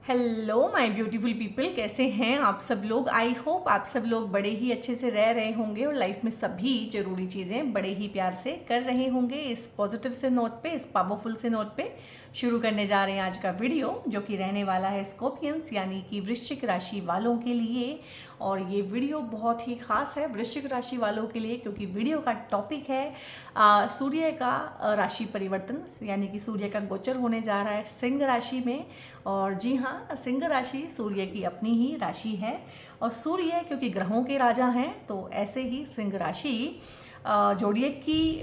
Hello my beautiful people, कैसे हैं आप सब लोग। आई होप आप सब लोग बड़े ही अच्छे से रह रहे होंगे और लाइफ में सभी जरूरी चीज़ें बड़े ही प्यार से कर रहे होंगे। इस पॉजिटिव से नोट पे, इस पावरफुल से नोट पे शुरू करने जा रहे हैं आज का वीडियो, जो कि रहने वाला है स्कॉर्पियंस यानी कि वृश्चिक राशि वालों के लिए। और ये वीडियो बहुत ही खास है वृश्चिक राशि वालों के लिए, क्योंकि वीडियो का टॉपिक है सूर्य का राशि परिवर्तन, यानी कि सूर्य का गोचर होने जा रहा है सिंह राशि में। और जी हाँ, सिंह राशि सूर्य की अपनी ही राशि है और सूर्य क्योंकि ग्रहों के राजा हैं, तो ऐसे ही सिंह राशि जोड़ियक की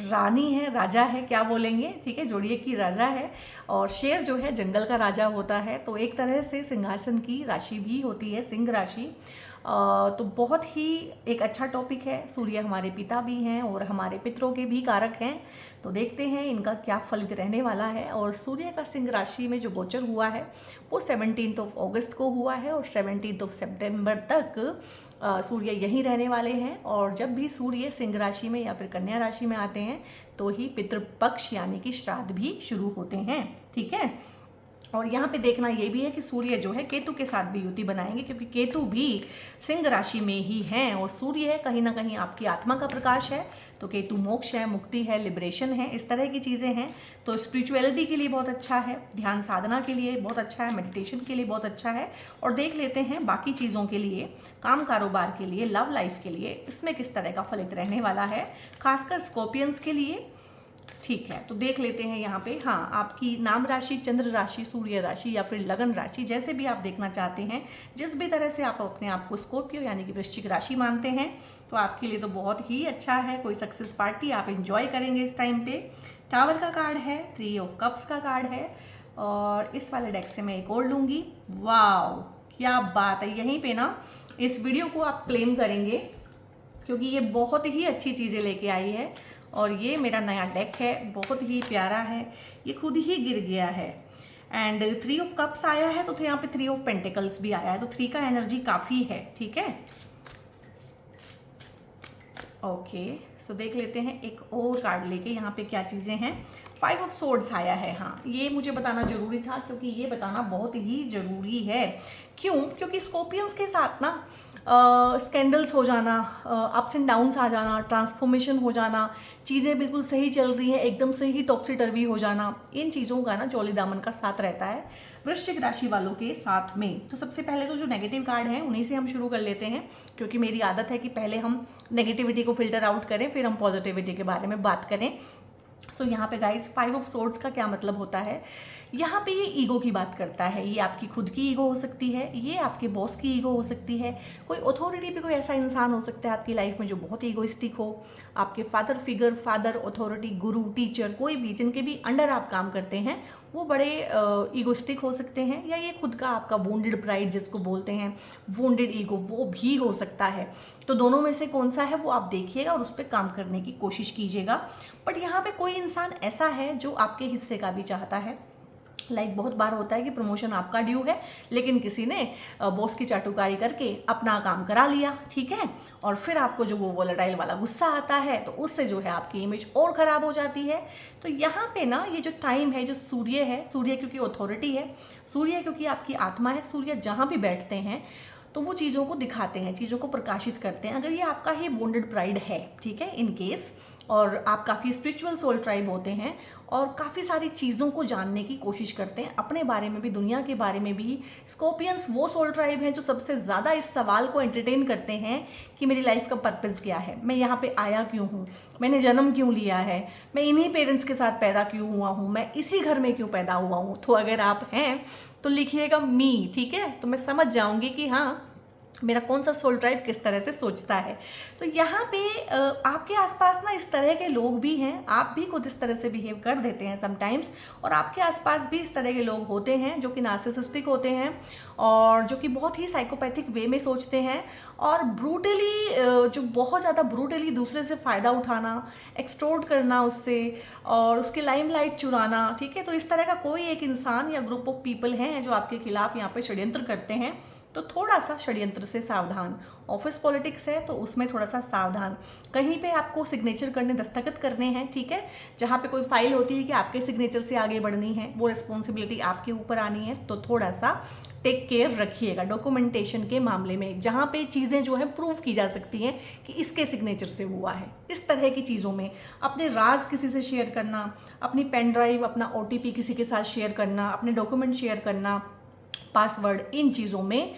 रानी है, राजा है, क्या बोलेंगे, ठीक है, जोड़ियक की राजा है। और शेर जो है जंगल का राजा होता है, तो एक तरह से सिंहासन की राशि भी होती है सिंह राशि। तो बहुत ही एक अच्छा टॉपिक है। सूर्य हमारे पिता भी हैं और हमारे पितरों के भी कारक हैं, तो देखते हैं इनका क्या फलित रहने वाला है। और सूर्य का सिंह राशि में जो गोचर हुआ है वो 17 अगस्त को हुआ है और 17 सितंबर तक सूर्य यहीं रहने वाले हैं। और जब भी सूर्य सिंह राशि में या फिर कन्या राशि में आते हैं तो ही पितृपक्ष यानी कि श्राद्ध भी शुरू होते हैं, ठीक है। और यहाँ पे देखना ये भी है कि सूर्य जो है केतु के साथ भी युति बनाएंगे, क्योंकि केतु भी सिंह राशि में ही हैं और सूर्य कहीं ना कहीं आपकी आत्मा का प्रकाश है, तो केतु मोक्ष है, मुक्ति है, लिबरेशन है, इस तरह की चीज़ें हैं। तो स्पिरिचुअलिटी के लिए बहुत अच्छा है, ध्यान साधना के लिए बहुत अच्छा है, मेडिटेशन के लिए बहुत अच्छा है। और देख लेते हैं बाकी चीज़ों के लिए, काम कारोबार के लिए, लव लाइफ के लिए इसमें किस तरह का फलित रहने वाला है, खासकर स्कॉर्पियंस के लिए, ठीक है। तो देख लेते हैं यहाँ पे, हाँ, आपकी नाम राशि, चंद्र राशि, सूर्य राशि या फिर लगन राशि, जैसे भी आप देखना चाहते हैं, जिस भी तरह से आप अपने आप को स्कॉर्पियो यानी कि वृश्चिक राशि मानते हैं, तो आपके लिए तो बहुत ही अच्छा है। कोई सक्सेस पार्टी आप एंजॉय करेंगे इस टाइम पे। टावर का कार्ड है, 3 ऑफ कप्स का कार्ड है, और इस वाले डेक से मैं एक और लूँगी। वाओ, क्या बात है। यहीं पे ना इस वीडियो को आप क्लेम करेंगे, क्योंकि ये बहुत ही अच्छी चीज़ें लेके आई है। और ये मेरा नया डेक है, बहुत ही प्यारा है, ये खुद ही गिर गया है। एंड 3 ऑफ कप्स आया है, तो यहाँ पे 3 ऑफ पेंटिकल्स भी आया है, तो 3 का एनर्जी काफ़ी है, ठीक है। ओके, सो देख लेते हैं एक और कार्ड लेके यहाँ पे क्या चीज़ें हैं। 5 ऑफ सोर्ड्स आया है, हाँ, ये मुझे बताना जरूरी था, क्योंकि ये बताना बहुत ही जरूरी है। क्यों? क्योंकि स्कॉर्पियंस के साथ ना स्कैंडल्स हो जाना, अप्स एंड डाउन्स आ जाना, ट्रांसफॉर्मेशन हो जाना, चीज़ें बिल्कुल सही चल रही है एकदम से ही टॉप्सी टर्वी हो जाना, इन चीज़ों का ना चौली दामन का साथ रहता है वृश्चिक राशि वालों के साथ में। तो सबसे पहले तो जो नेगेटिव कार्ड हैं उन्हीं से हम शुरू कर लेते हैं, क्योंकि मेरी आदत है कि पहले हम नेगेटिविटी को फिल्टर आउट करें, फिर हम पॉजिटिविटी के बारे में बात करें। सो यहाँ पे गाइस 5 ऑफ सोर्ड्स का क्या मतलब होता है, यहाँ पे ये ईगो की बात करता है। ये आपकी खुद की ईगो हो सकती है, ये आपके बॉस की ईगो हो सकती है, कोई अथॉरिटी पे कोई ऐसा इंसान हो सकता है आपकी लाइफ में जो बहुत ईगोइस्टिक हो, आपके फादर फिगर, फादर, अथॉरिटी, गुरु, टीचर, कोई भी जिनके भी अंडर आप काम करते हैं वो बड़े ईगोइस्टिक हो सकते हैं। या ये खुद का आपका वोंडेड प्राइड जिसको बोलते हैं, वोंडेड ईगो, वो भी हो सकता है। तो दोनों में से कौन सा है वो आप देखिएगा और उस पर काम करने की कोशिश कीजिएगा। बट यहाँ पे कोई इंसान ऐसा है जो आपके हिस्से का भी चाहता है। बहुत बार होता है कि प्रमोशन आपका ड्यू है, लेकिन किसी ने बॉस की चाटुकारी करके अपना काम करा लिया, ठीक है। और फिर आपको जो वो वोलेटाइल वाला गुस्सा आता है, तो उससे जो है आपकी इमेज और ख़राब हो जाती है। तो यहाँ पे ना ये जो टाइम है, जो सूर्य है, सूर्य क्योंकि अथॉरिटी है, सूर्य क्योंकि आपकी आत्मा है, सूर्य जहाँ भी बैठते हैं तो वो चीज़ों को दिखाते हैं, चीज़ों को प्रकाशित करते हैं। अगर ये आपका ही बॉन्डेड प्राइड है, ठीक है, इन केस, और आप काफ़ी स्पिरिचुअल सोल ट्राइब होते हैं और काफ़ी सारी चीज़ों को जानने की कोशिश करते हैं, अपने बारे में भी, दुनिया के बारे में भी। स्कॉर्पियंस वो सोल ट्राइब हैं जो सबसे ज़्यादा इस सवाल को एंटरटेन करते हैं कि मेरी लाइफ का पर्पस क्या है, मैं यहाँ पे आया क्यों हूँ, मैंने जन्म क्यों लिया है, मैं इन्हीं पेरेंट्स के साथ पैदा क्यों हुआ हूँ, मैं इसी घर में क्यों पैदा हुआ हूँ। तो अगर आप हैं तो लिखिएगा मी, ठीक है, तो मैं समझ जाऊँगी कि हाँ मेरा कौन सा सोल ट्राइब किस तरह से सोचता है। तो यहाँ पे आपके आसपास ना इस तरह के लोग भी हैं, आप भी खुद इस तरह से बिहेव कर देते हैं समटाइम्स, और आपके आसपास भी इस तरह के लोग होते हैं जो कि नार्सिसिस्टिक होते हैं और जो कि बहुत ही साइकोपैथिक वे में सोचते हैं, और ब्रूटली, जो बहुत ज़्यादा ब्रूटली दूसरे से फ़ायदा उठाना, एक्सटोर्ट करना उससे, और उसके लाइमलाइट चुराना, ठीक है। तो इस तरह का कोई एक इंसान या ग्रुप ऑफ पीपल हैं जो आपके खिलाफ यहाँ पे षड्यंत्र करते हैं। तो थोड़ा सा षड्यंत्र से सावधान। ऑफिस पॉलिटिक्स है तो उसमें थोड़ा सा सावधान। कहीं पे आपको सिग्नेचर करने, दस्तखत करने हैं, ठीक है, जहाँ पे कोई फाइल होती है कि आपके सिग्नेचर से आगे बढ़नी है, वो रिस्पॉन्सिबिलिटी आपके ऊपर आनी है, तो थोड़ा सा टेक केयर रखिएगा डॉक्यूमेंटेशन के मामले में, जहाँ पे चीज़ें जो है प्रूव की जा सकती हैं कि इसके सिग्नेचर से हुआ है। इस तरह की चीज़ों में अपने राज किसी से शेयर करना, अपनी पेन ड्राइव, अपना OTP किसी के साथ शेयर करना, अपने डॉक्यूमेंट शेयर करना, पासवर्ड, इन चीज़ों में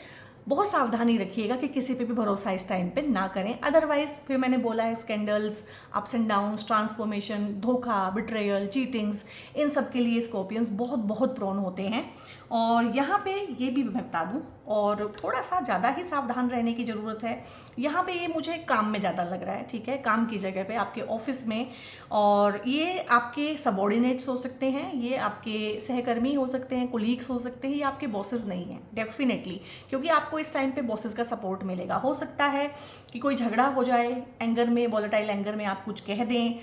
बहुत सावधानी रखिएगा कि किसी पे भी भरोसा इस टाइम पे ना करें। अदरवाइज फिर मैंने बोला है, scandals, ups and downs, transformation, धोखा, बिट्रेयल, चीटिंग्स, इन सब के लिए स्कॉर्पियंस बहुत बहुत प्रोन होते हैं। और यहाँ पे ये भी मैं बता दूँ, और थोड़ा सा ज़्यादा ही सावधान रहने की ज़रूरत है। यहाँ पे ये मुझे काम में ज़्यादा लग रहा है, ठीक है, काम की जगह पे, आपके ऑफिस में, और ये आपके सबॉर्डिनेट्स हो सकते हैं, ये आपके सहकर्मी हो सकते हैं, कोलीग्स हो सकते हैं, ये आपके बॉसेस नहीं हैं डेफिनेटली, क्योंकि आपको इस टाइम पे बॉसेस का सपोर्ट मिलेगा। हो सकता है कि कोई झगड़ा हो जाए, एंगर में, वॉलेटाइल एंगर में आप कुछ कह दें,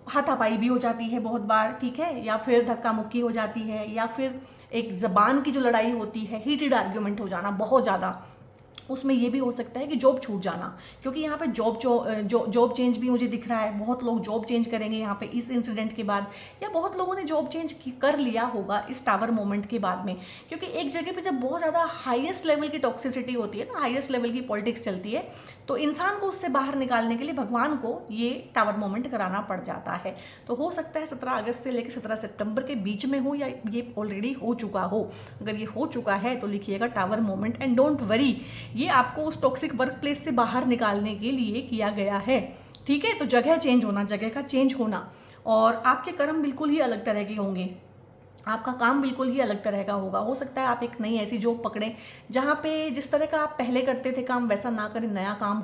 हाथापाई भी हो जाती है बहुत बार, ठीक है, या फिर धक्का मुक्की हो जाती है, या फिर एक ज़बान की जो लड़ाई होती है, हीटेड आर्ग्यूमेंट हो जाना बहुत ज़्यादा, उसमें ये भी हो सकता है कि जॉब छूट जाना, क्योंकि यहाँ पे जॉब चेंज भी मुझे दिख रहा है। बहुत लोग जॉब चेंज करेंगे यहाँ पे इस इंसिडेंट के बाद, या बहुत लोगों ने जॉब चेंज कर लिया होगा इस टावर मोमेंट के बाद में, क्योंकि एक जगह पे जब बहुत ज़्यादा हाईएस्ट लेवल की टॉक्सिसिटी होती है ना, हाईएस्ट लेवल की पॉलिटिक्स चलती है, तो इंसान को उससे बाहर निकालने के लिए भगवान को ये टावर मोमेंट कराना पड़ जाता है। तो हो सकता है 17 अगस्त से लेकर 17 सितंबर के बीच में हो, या ये ऑलरेडी हो चुका हो। अगर ये हो चुका है तो लिखिएगा tower moment, and don't worry, ये आपको उस टॉक्सिक वर्क प्लेस से बाहर निकालने के लिए किया गया है, ठीक है। तो जगह चेंज होना, जगह का चेंज होना, और आपके कर्म बिल्कुल ही अलग तरह के होंगे, आपका काम बिल्कुल ही अलग तरह का होगा। हो सकता है आप एक नई ऐसी जॉब पकड़ें जहाँ पे जिस तरह का आप पहले करते थे काम वैसा ना करें, नया काम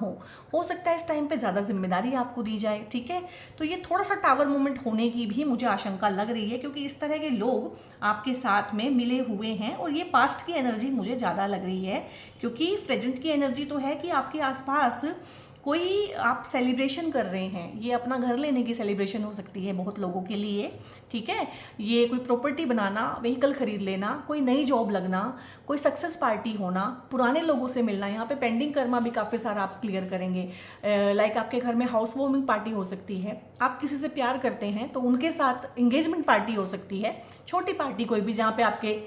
हो सकता है इस टाइम पे ज़्यादा जिम्मेदारी आपको दी जाए, ठीक है। तो ये थोड़ा सा टावर मोमेंट होने की भी मुझे आशंका लग रही है, क्योंकि इस तरह के लोग आपके साथ में मिले हुए हैं, और ये पास्ट की एनर्जी मुझे ज़्यादा लग रही है, क्योंकि प्रेजेंट की एनर्जी तो है कि आपके आसपास कोई आप सेलिब्रेशन कर रहे हैं। ये अपना घर लेने की सेलिब्रेशन हो सकती है बहुत लोगों के लिए, ठीक है, ये कोई प्रॉपर्टी बनाना, व्हीकल खरीद लेना, कोई नई जॉब लगना, कोई सक्सेस पार्टी होना, पुराने लोगों से मिलना। यहाँ पे पेंडिंग कर्मा भी काफ़ी सारा आप क्लियर करेंगे। लाइक आपके घर में हाउस वार्मिंग पार्टी हो सकती है, आप किसी से प्यार करते हैं तो उनके साथ इंगेजमेंट पार्टी हो सकती है, छोटी पार्टी कोई भी, जहाँ पे आपके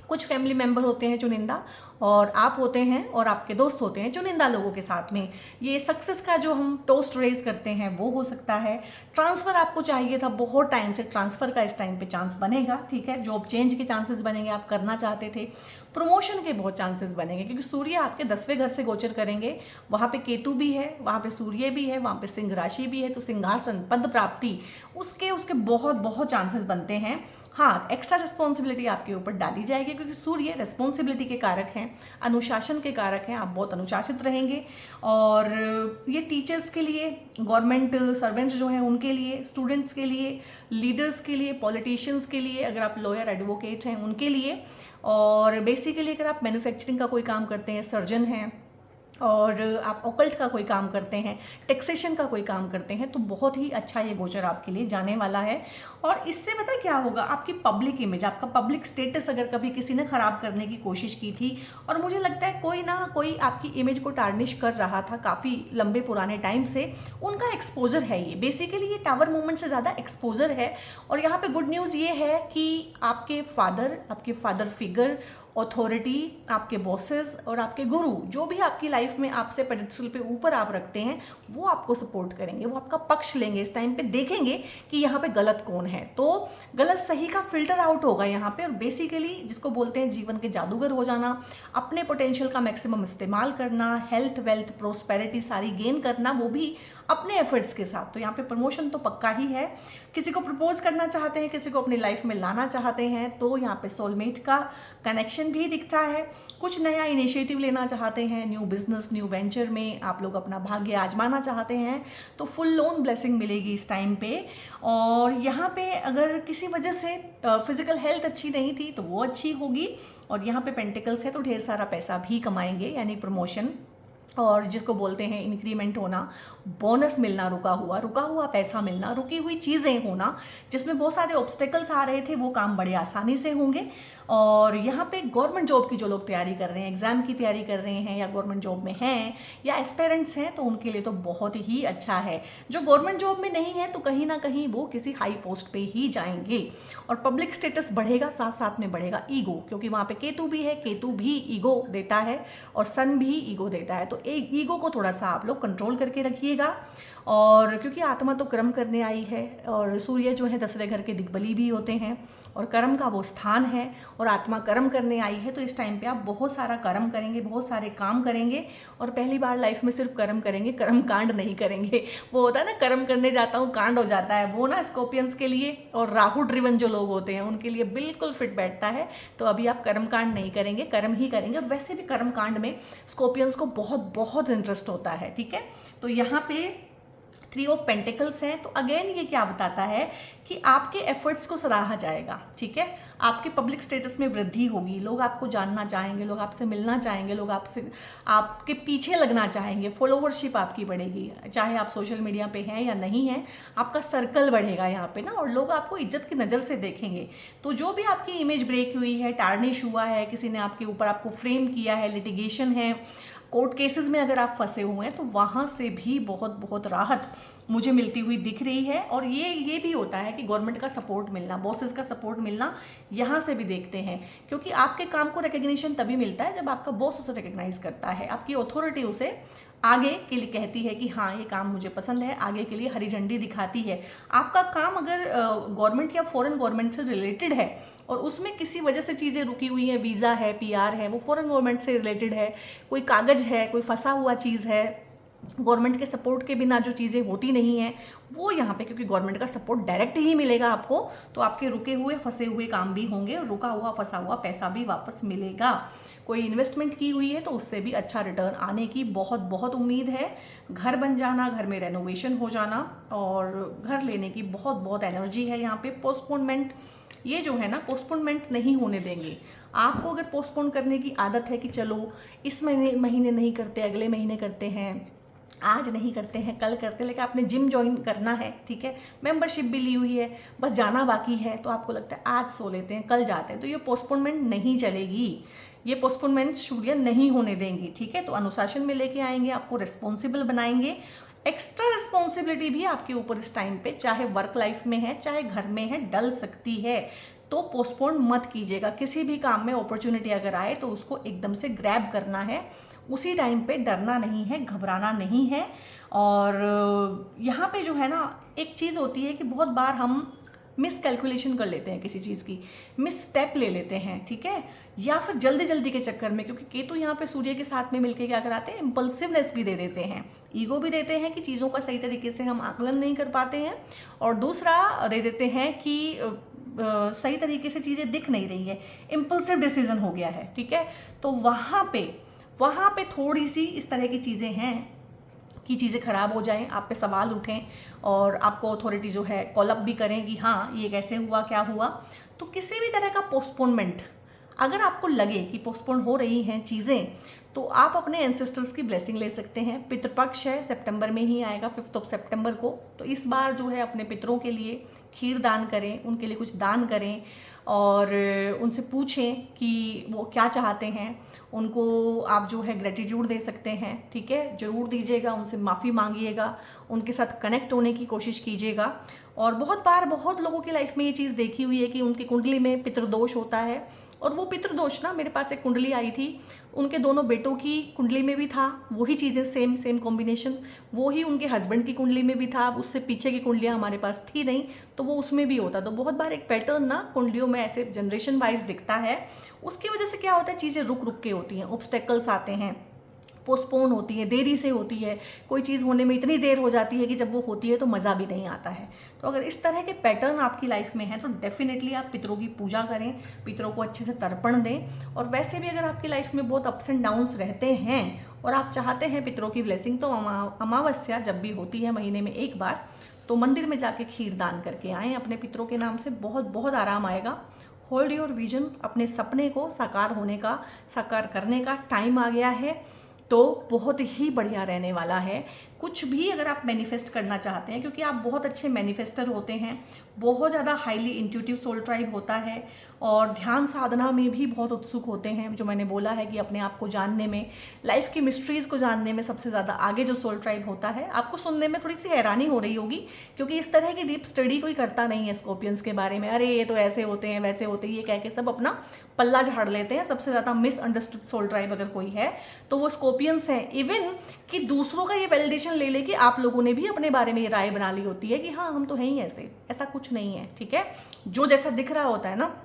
कुछ फैमिली मेंबर होते हैं चुनिंदा, और आप होते हैं, और आपके दोस्त होते हैं चुनिंदा लोगों के साथ में। ये सक्सेस का जो हम टोस्ट रेज करते हैं वो हो सकता है। ट्रांसफ़र आपको चाहिए था बहुत टाइम से, ट्रांसफ़र का इस टाइम पे चांस बनेगा, ठीक है। जॉब चेंज के चांसेस बनेंगे, आप करना चाहते थे। प्रमोशन के बहुत चांसेस बनेंगे, क्योंकि सूर्य आपके 10वें घर से गोचर करेंगे, वहाँ पे केतु भी है, वहाँ पे सूर्य भी है, वहाँ पे सिंह राशि भी है, तो सिंहासन, पद प्राप्ति, उसके बहुत बहुत चांसेस बनते हैं। हाँ, एक्स्ट्रा रिस्पॉन्सिबिलिटी आपके ऊपर डाली जाएगी, क्योंकि सूर्य रिस्पॉन्सिबिलिटी के कारक हैं, अनुशासन के कारक हैं, आप बहुत अनुशासित रहेंगे। और ये टीचर्स के लिए, गवर्नमेंट सर्वेंट्स जो हैं उनके लिए, स्टूडेंट्स के लिए, लीडर्स के लिए, पॉलिटिशियंस के लिए, अगर आप लॉयर एडवोकेट हैं उनके लिए, और बेसिकली अगर आप मैन्युफैक्चरिंग का कोई काम करते हैं, सर्जन हैं, और आप ऑकल्ट का कोई काम करते हैं, टैक्सेशन का कोई काम करते हैं, तो बहुत ही अच्छा ये गोचर आपके लिए जाने वाला है। और इससे पता क्या होगा, आपकी पब्लिक इमेज, आपका पब्लिक स्टेटस अगर कभी किसी ने ख़राब करने की कोशिश की थी, और मुझे लगता है कोई ना कोई आपकी इमेज को टार्निश कर रहा था काफ़ी लंबे पुराने टाइम से, उनका एक्सपोजर है ये। बेसिकली ये टावर मूवमेंट से ज़्यादा एक्सपोजर है। और यहाँ पे गुड न्यूज़ ये है कि आपके फादर फिगर, ऑथोरिटी, आपके बॉसेस और आपके गुरु, जो भी आपकी लाइफ में आपसे पेडिस्टल पे ऊपर आप रखते हैं, वो आपको सपोर्ट करेंगे, वो आपका पक्ष लेंगे। इस टाइम पे देखेंगे कि यहाँ पे गलत कौन है, तो गलत सही का फिल्टर आउट होगा यहाँ पे। और बेसिकली जिसको बोलते हैं जीवन के जादूगर हो जाना, अपने पोटेंशियल का मैक्सिमम इस्तेमाल करना, हेल्थ, वेल्थ, प्रोस्पेरिटी सारी गेन करना, वो भी अपने एफर्ट्स के साथ। तो यहाँ पे प्रमोशन तो पक्का ही है। किसी को प्रपोज करना चाहते हैं, किसी को अपनी लाइफ में लाना चाहते हैं, तो यहाँ पे सोलमेट का कनेक्शन भी दिखता है। कुछ नया इनिशिएटिव लेना चाहते हैं, न्यू बिजनेस, न्यू वेंचर में आप लोग अपना भाग्य आजमाना चाहते हैं, तो फुल लोन ब्लेसिंग मिलेगी इस टाइम पे। और यहाँ पे अगर किसी वजह से फिजिकल हेल्थ अच्छी नहीं थी तो वो अच्छी होगी। और यहाँ पे पेंटिकल्स है, तो ढेर सारा पैसा भी कमाएंगे, यानी प्रमोशन और जिसको बोलते हैं इंक्रीमेंट होना, बोनस मिलना, रुका हुआ पैसा मिलना, रुकी हुई चीज़ें होना, जिसमें बहुत सारे ऑब्स्टेकल्स आ रहे थे वो काम बड़े आसानी से होंगे। और यहाँ पे गवर्नमेंट जॉब की जो लोग तैयारी कर रहे हैं, एग्ज़ाम की तैयारी कर रहे हैं या गवर्नमेंट जॉब में हैं या एस्पेरेंट्स हैं, तो उनके लिए तो बहुत ही अच्छा है। जो गवर्नमेंट जॉब में नहीं है तो कहीं ना कहीं वो किसी हाई पोस्ट पे ही जाएंगे और पब्लिक स्टेटस बढ़ेगा, साथ साथ में बढ़ेगा ईगो, क्योंकि वहाँ पे केतु भी है, केतु भी ईगो देता है और सन भी ईगो देता है। तो एक ईगो को थोड़ा सा आप लोग कंट्रोल करके रखिएगा। और क्योंकि आत्मा तो कर्म करने आई है और सूर्य जो है 10वें घर के दिग्बली भी होते हैं और कर्म का वो स्थान है और आत्मा कर्म करने आई है, तो इस टाइम पे आप बहुत सारा कर्म करेंगे, बहुत सारे काम करेंगे और पहली बार लाइफ में सिर्फ कर्म करेंगे, कर्म कांड नहीं करेंगे। वो होता है ना, कर्म करने जाता हूँ कांड हो जाता है, वो ना स्कॉर्पियंस के लिए और राहु ड्रिवन जो लोग होते हैं उनके लिए बिल्कुल फिट बैठता है। तो अभी आप कर्म कांड नहीं करेंगे, कर्म ही करेंगे। और वैसे भी कर्म कांड में स्कॉर्पियंस को बहुत बहुत इंटरेस्ट होता है, ठीक है। तो यहाँ पे 3 ऑफ पेंटिकल्स है, तो अगेन ये क्या बताता है कि आपके एफर्ट्स को सराहा जाएगा, ठीक है। आपके पब्लिक स्टेटस में वृद्धि होगी, लोग आपको जानना चाहेंगे, लोग आपसे मिलना चाहेंगे, लोग आपसे आपके पीछे लगना चाहेंगे, फॉलोवरशिप आपकी बढ़ेगी, चाहे आप सोशल मीडिया पे हैं या नहीं हैं, आपका सर्कल बढ़ेगा यहाँ पे ना, और लोग आपको इज्जत की नज़र से देखेंगे। तो जो भी आपकी इमेज ब्रेक हुई है, टार्निश हुआ है, किसी ने आपके ऊपर आपको फ्रेम किया है, लिटिगेशन है, कोर्ट केसेस में अगर आप फंसे हुए हैं, तो वहाँ से भी बहुत बहुत राहत मुझे मिलती हुई दिख रही है। और ये भी होता है कि गवर्नमेंट का सपोर्ट मिलना, बॉसेस का सपोर्ट मिलना, यहाँ से भी देखते हैं, क्योंकि आपके काम को रिकग्निशन तभी मिलता है जब आपका बॉस उसे रिकग्नाइज करता है, आपकी अथॉरिटी उसे आगे के लिए कहती है कि हाँ ये काम मुझे पसंद है, आगे के लिए हरी झंडी दिखाती है। आपका काम अगर गवर्नमेंट या फॉरेन गवर्नमेंट से रिलेटेड है और उसमें किसी वजह से चीज़ें रुकी हुई हैं, वीज़ा है, पीआर है, वो फॉरेन गवर्नमेंट से रिलेटेड है, कोई कागज़ है, कोई फंसा हुआ चीज़ है, गवर्नमेंट के सपोर्ट के बिना जो चीज़ें होती नहीं हैं, वो यहाँ पे क्योंकि गवर्नमेंट का सपोर्ट डायरेक्ट ही मिलेगा आपको, तो आपके रुके हुए फंसे हुए काम भी होंगे और रुका हुआ फंसा हुआ पैसा भी वापस मिलेगा। कोई इन्वेस्टमेंट की हुई है तो उससे भी अच्छा रिटर्न आने की बहुत बहुत उम्मीद है। घर बन जाना, घर में रेनोवेशन हो जाना और घर लेने की बहुत बहुत एनर्जी है यहाँ पे। पोस्टपोनमेंट, ये जो है ना, पोस्टपोनमेंट नहीं होने देंगे आपको। अगर पोस्टपोन करने की आदत है कि चलो इस महीने नहीं करते, अगले महीने करते हैं, आज नहीं करते हैं, कल करते हैं, लेकिन आपने जिम ज्वाइन करना है, ठीक है, मेंबरशिप भी ली हुई है, बस जाना बाकी है, तो आपको लगता है आज सो लेते हैं, कल जाते हैं, तो ये पोस्टपोनमेंट नहीं चलेगी, ये पोस्टपोनमेंट सूर्य नहीं होने देंगी, ठीक है। तो अनुशासन में लेके आएंगे, आपको रिस्पॉन्सिबल बनाएंगे। एक्स्ट्रा रिस्पॉन्सिबिलिटी भी आपके ऊपर इस टाइम पे, चाहे वर्क लाइफ में है चाहे घर में है, डल सकती है, तो पोस्टपोन मत कीजिएगा। किसी भी काम में अपॉर्चुनिटी अगर आए तो उसको एकदम से ग्रैब करना है, उसी टाइम पे डरना नहीं है, घबराना नहीं है। और यहाँ पे जो है ना, एक चीज़ होती है कि बहुत बार हम मिस कैलकुलेशन कर लेते हैं, किसी चीज़ की मिस स्टेप ले लेते हैं, ठीक है, या फिर जल्दी जल्दी के चक्कर में, क्योंकि केतु यहाँ पे सूर्य के साथ में मिलके क्या कराते हैं, इम्पल्सिवनेस भी दे देते हैं, ईगो भी देते हैं कि चीज़ों का सही तरीके से हम आकलन नहीं कर पाते हैं, और दूसरा दे देते हैं कि सही तरीके से चीज़ें दिख नहीं रही है, इम्पल्सिव डिसीजन हो गया है, ठीक है। तो वहाँ पे थोड़ी सी इस तरह की चीज़ें हैं कि चीज़ें ख़राब हो जाएं, आप पे सवाल उठें और आपको अथॉरिटी जो है कॉल अप भी करें कि हाँ ये कैसे हुआ, क्या हुआ। तो किसी भी तरह का पोस्टपोनमेंट अगर आपको लगे कि पोस्टपोन हो रही हैं चीज़ें, तो आप अपने एंसेस्टर्स की ब्लेसिंग ले सकते हैं। पितृपक्ष है, सितंबर में ही आएगा, 5 सितंबर को, तो इस बार जो है अपने पितरों के लिए खीर दान करें, उनके लिए कुछ दान करें और उनसे पूछें कि वो क्या चाहते हैं, उनको आप जो है ग्रेटिट्यूड दे सकते हैं, ठीक है, ज़रूर दीजिएगा, उनसे माफ़ी मांगिएगा, उनके साथ कनेक्ट होने की कोशिश कीजिएगा। और बहुत बार बहुत लोगों की लाइफ में ये चीज़ देखी हुई है कि उनकी कुंडली में पितृदोष होता है, और वो पितृदोष ना, मेरे पास एक कुंडली आई थी, उनके दोनों बेटों की कुंडली में भी था वही चीज़ें, सेम कॉम्बिनेशन, वो ही उनके हस्बैंड की कुंडली में भी था, उससे पीछे की कुंडलियाँ हमारे पास थी नहीं, तो वो उसमें भी होता। तो बहुत बार एक पैटर्न ना कुंडलियों में ऐसे जनरेशन वाइज दिखता है, उसकी वजह से क्या होता है, चीज़ें रुक रुक के होती हैं, ऑब्स्टेकल्स आते हैं, पोस्टपोन होती है, देरी से होती है, कोई चीज़ होने में इतनी देर हो जाती है कि जब वो होती है तो मज़ा भी नहीं आता है। तो अगर इस तरह के पैटर्न आपकी लाइफ में है तो डेफिनेटली आप पितरों की पूजा करें, पितरों को अच्छे से तर्पण दें। और वैसे भी अगर आपकी लाइफ में बहुत अप्स एंड डाउन्स रहते हैं और आप चाहते हैं पितरों की ब्लेसिंग, तो अमावस्या जब भी होती है महीने में एक बार, तो मंदिर में जाके खीर दान करके आएँ अपने पितरों के नाम से, बहुत बहुत आराम आएगा। होल्ड योर विजन, अपने सपने को साकार करने का टाइम आ गया है। तो बहुत ही बढ़िया रहने वाला है। कुछ भी अगर आप मैनिफेस्ट करना चाहते हैं, क्योंकि आप बहुत अच्छे मैनिफेस्टर होते हैं, बहुत ज़्यादा हाईली इंट्यूटिव सोल ट्राइब होता है और ध्यान साधना में भी बहुत उत्सुक होते हैं। जो मैंने बोला है कि अपने आप को जानने में, लाइफ की मिस्ट्रीज़ को जानने में सबसे ज़्यादा आगे जो सोल ट्राइब होता है। आपको सुनने में थोड़ी सी हैरानी हो रही होगी, क्योंकि इस तरह की डीप स्टडी कोई करता नहीं है स्कॉर्पियंस के बारे में। अरे ये तो ऐसे होते हैं, वैसे होते हैं, ये कह के सब अपना पल्ला झाड़ लेते हैं। सबसे ज़्यादा मिसअंडरस्टूड सोल ट्राइब अगर कोई है तो वो स्कॉर्पियंस हैं। इवन कि दूसरों का ये वैलिडेशन ले ले कि आप लोगों ने भी अपने बारे में ये राय बना ली होती है कि हाँ हम तो हैं ही ऐसे, ऐसा कुछ नहीं है, ठीक है। जो जैसा दिख रहा होता है ना,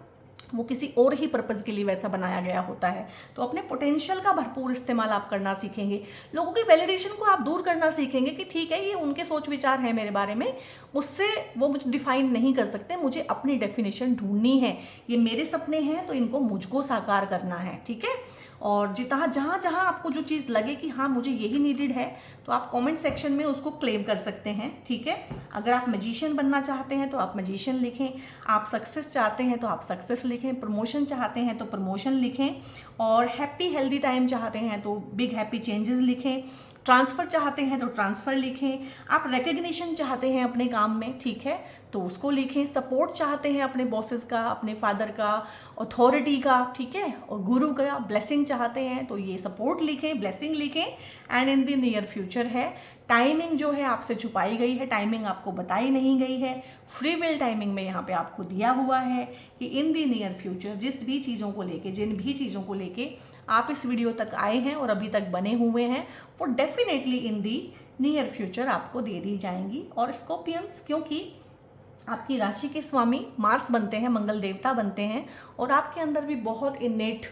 वो किसी और ही पर्पज़ के लिए वैसा बनाया गया होता है। तो अपने पोटेंशियल का भरपूर इस्तेमाल आप करना सीखेंगे। लोगों की वैलिडेशन को आप दूर करना सीखेंगे कि ठीक है ये उनके सोच विचार है मेरे बारे में, उससे वो मुझे डिफाइन नहीं कर सकते, मुझे अपनी डेफिनेशन ढूंढनी है। ये मेरे सपने हैं तो इनको मुझको साकार करना है, ठीक है। और जहाँ जहाँ आपको जो चीज़ लगे कि हाँ मुझे यही नीडेड है, तो आप कमेंट सेक्शन में उसको क्लेम कर सकते हैं, ठीक है। अगर आप मैजिशियन बनना चाहते हैं तो आप मैजिशियन लिखें, आप सक्सेस चाहते हैं तो आप सक्सेस लिखें, प्रमोशन चाहते हैं तो प्रमोशन लिखें, और हैप्पी हेल्दी टाइम चाहते हैं तो बिग हैप्पी चेंजेस लिखें, ट्रांसफ़र चाहते हैं तो ट्रांसफ़र लिखें, आप रिकग्निशन चाहते हैं अपने काम में, ठीक है, तो उसको लिखें, सपोर्ट चाहते हैं अपने बॉसेस का, अपने फादर का, अथॉरिटी का, ठीक है, और गुरु का, ब्लेसिंग चाहते हैं तो ये सपोर्ट लिखें, ब्लेसिंग लिखें। And in the near future है, टाइमिंग जो है आपसे छुपाई गई है, टाइमिंग आपको बताई नहीं गई है। फ्री विल टाइमिंग में यहाँ पे आपको दिया हुआ है कि इन दी नियर फ्यूचर जिस भी चीज़ों को लेके, जिन भी चीज़ों को लेके आप इस वीडियो तक आए हैं और अभी तक बने हुए हैं, वो definitely in the near future आपको दे दी जाएंगी। और स्कॉर्पियंस क्योंकि आपकी राशि के स्वामी मार्स बनते हैं, मंगल देवता बनते हैं, और आपके अंदर भी बहुत इनेट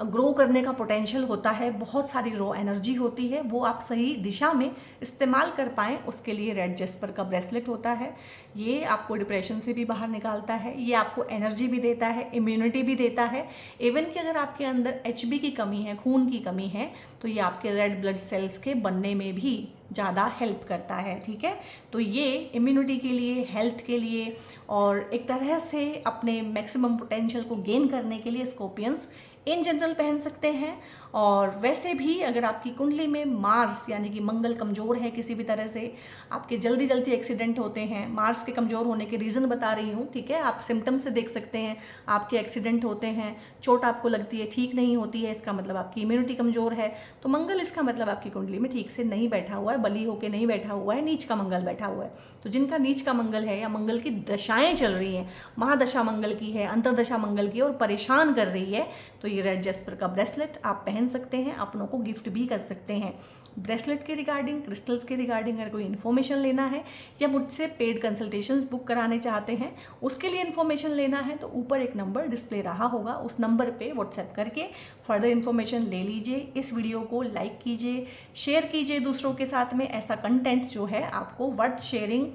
ग्रो करने का पोटेंशियल होता है, बहुत सारी रॉ एनर्जी होती है, वो आप सही दिशा में इस्तेमाल कर पाएँ उसके लिए रेड जेस्पर का ब्रेसलेट होता है। ये आपको डिप्रेशन से भी बाहर निकालता है, ये आपको एनर्जी भी देता है, इम्यूनिटी भी देता है। इवन कि अगर आपके अंदर HB की कमी है, खून की कमी है, तो ये आपके रेड ब्लड सेल्स के बनने में भी ज़्यादा हेल्प करता है, ठीक है। तो ये इम्यूनिटी के लिए, हेल्थ के लिए, और एक तरह से अपने मैक्सिमम पोटेंशियल को गेन करने के लिए स्कॉर्पियंस इन जनरल पहन सकते हैं। और वैसे भी अगर आपकी कुंडली में मार्स यानी कि मंगल कमज़ोर है किसी भी तरह से, आपके जल्दी जल्दी एक्सीडेंट होते हैं, मार्स के कमज़ोर होने के रीज़न बता रही हूँ, ठीक है। आप सिम्टम से देख सकते हैं, आपके एक्सीडेंट होते हैं, चोट आपको लगती है, ठीक नहीं होती है, इसका मतलब आपकी इम्यूनिटी कमज़ोर है। तो मंगल इसका मतलब आपकी कुंडली में ठीक से नहीं बैठा हुआ है, बली होकर नहीं बैठा हुआ है, नीच का मंगल बैठा हुआ है। तो जिनका नीच का मंगल है या मंगल की दशाएँ चल रही हैं, महादशा मंगल की है, अंतरदशा मंगल की, और परेशान कर रही है, तो ये रेड जेस्पर का ब्रेसलेट आप पहन सकते हैं, अपनों को गिफ्ट भी कर सकते हैं। ब्रेसलेट के रिगार्डिंग, क्रिस्टल्स के रिगार्डिंग अगर कोई इन्फॉर्मेशन लेना है या मुझसे पेड कंसल्टेशंस बुक कराने चाहते हैं, उसके लिए इन्फॉर्मेशन लेना है, तो ऊपर एक नंबर डिस्प्ले रहा होगा, उस नंबर पे व्हाट्सएप करके फर्दर इन्फॉर्मेशन ले लीजिए। इस वीडियो को लाइक कीजिए, शेयर कीजिए दूसरों के साथ में। ऐसा कंटेंट जो है आपको वर्थ शेयरिंग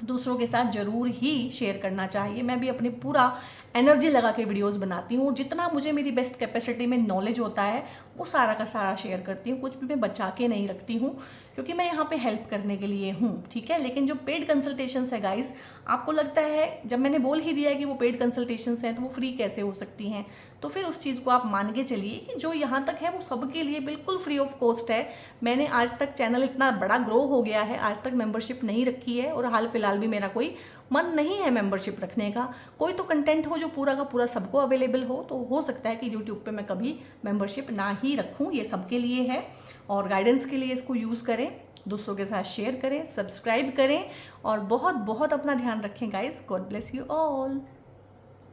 दूसरों के साथ ज़रूर ही शेयर करना चाहिए। मैं भी अपनी पूरा एनर्जी लगा के वीडियोस बनाती हूँ, जितना मुझे मेरी बेस्ट कैपेसिटी में नॉलेज होता है वो सारा का सारा शेयर करती हूँ, कुछ भी मैं बचा के नहीं रखती हूँ, क्योंकि मैं यहाँ पे हेल्प करने के लिए हूँ, ठीक है। लेकिन जो पेड कंसल्टेशंस है गाइस, आपको लगता है जब मैंने बोल ही दिया कि वो पेड कंसल्टेशंस हैं तो वो फ्री कैसे हो सकती हैं, तो फिर उस चीज़ को आप मान के चलिए कि जो यहाँ तक है वो सबके लिए बिल्कुल फ्री ऑफ कॉस्ट है। मैंने आज तक, चैनल इतना बड़ा ग्रो हो गया है, आज तक मेंबरशिप नहीं रखी है, और हाल फिलहाल भी मेरा कोई मन नहीं है मेंबरशिप रखने का। कोई तो कंटेंट हो जो पूरा का पूरा सबको अवेलेबल हो, तो हो सकता है कि यूट्यूब पे मैं कभी मेंबरशिप ना ही रखूं। ये सबके लिए है, और गाइडेंस के लिए इसको यूज़ करें, दूसरों के साथ शेयर करें, सब्सक्राइब करें, और बहुत बहुत अपना ध्यान रखें guys. God bless you all.